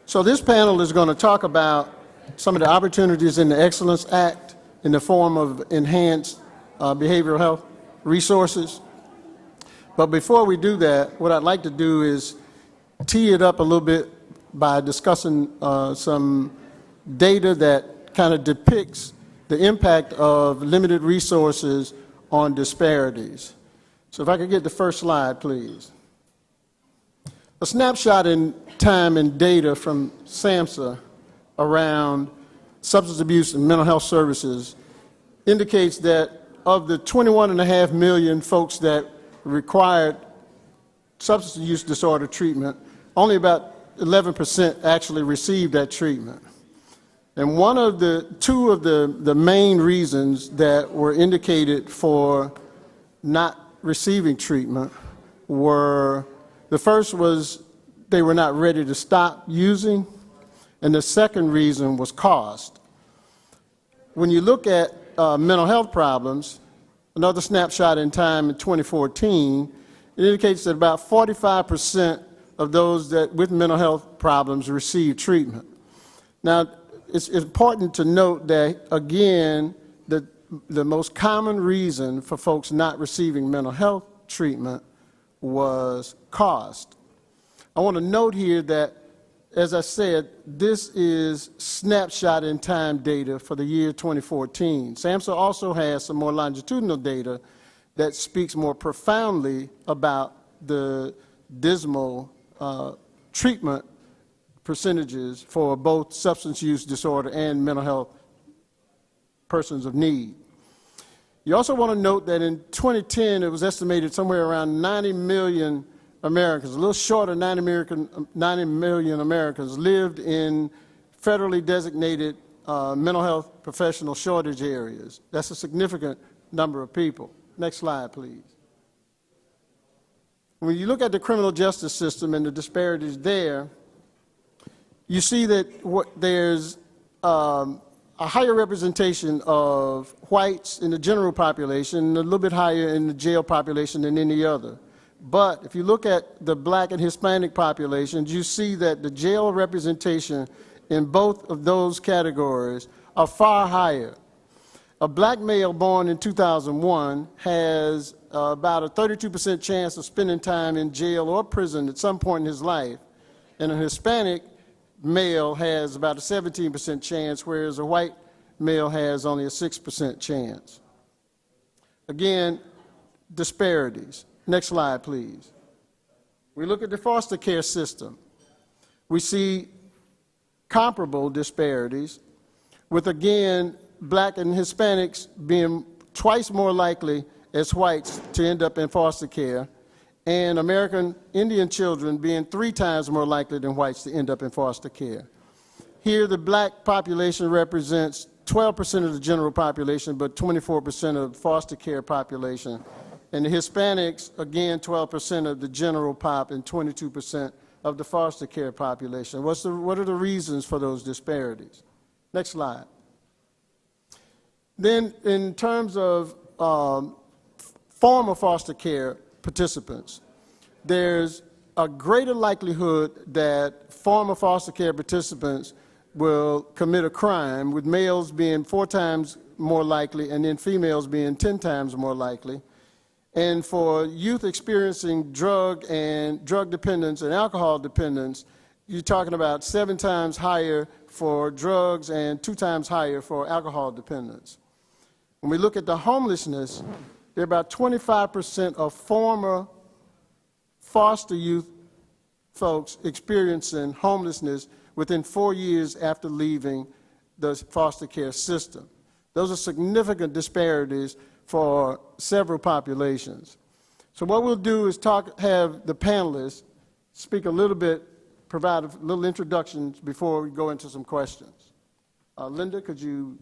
So this panel is going to talk about some of the opportunities in the Excellence Act in the form of enhanced behavioral health resources. But before we do that, what I'd like to do is tee it up a little bit by discussing some data that kind of depicts the impact of limited resources on disparities. So if I could get the first slide, please. A snapshot in time and data from SAMHSA around substance abuse and mental health services indicates that of the 21.5 million folks that required substance use disorder treatment, only about 11% actually received that treatment. And two of the main reasons that were indicated for not receiving treatment were, the first was they were not ready to stop using, and the second reason was cost. When you look at mental health problems, another snapshot in time in 2014, it indicates that about 45% of those that with mental health problems receive treatment. Now, it's important to note that, again, the most common reason for folks not receiving mental health treatment was cost. I want to note here that, as I said, this is snapshot in time data for the year 2014. SAMHSA also has some more longitudinal data that speaks more profoundly about the dismal treatment percentages for both substance use disorder and mental health persons of need. You also want to note that in 2010, it was estimated somewhere around 90 million Americans, a little short of 90 million Americans, lived in federally designated mental health professional shortage areas. That's a significant number of people. Next slide, please. When you look at the criminal justice system and the disparities there, you see that there's a higher representation of whites in the general population, a little bit higher in the jail population than any other. But if you look at the Black and Hispanic populations, you see that the jail representation in both of those categories are far higher. A Black male born in 2001 has about a 32% chance of spending time in jail or prison at some point in his life, and a Hispanic male has about a 17% chance, whereas a white male has only a 6% chance. Again, disparities. Next slide, please. We look at the foster care system. We see comparable disparities with, again, Black and Hispanics being twice more likely as whites to end up in foster care, and American Indian children being 3 times more likely than whites to end up in foster care. Here, the Black population represents 12% of the general population, but 24% of the foster care population. And the Hispanics, again, 12% of the general pop and 22% of the foster care population. What are the reasons for those disparities? Next slide. Then, in terms of former foster care participants, there's a greater likelihood that former foster care participants will commit a crime, with males being 4 times more likely and then females being 10 times more likely. And for youth experiencing drug dependence and alcohol dependence, you're talking about 7 times higher for drugs and 2 times higher for alcohol dependence. When we look at the homelessness, there are about 25% of former foster youth folks experiencing homelessness within 4 years after leaving the foster care system. Those are significant disparities for several populations. So what we'll do is have the panelists speak a little bit, provide a little introductions before we go into some questions. Linda, could you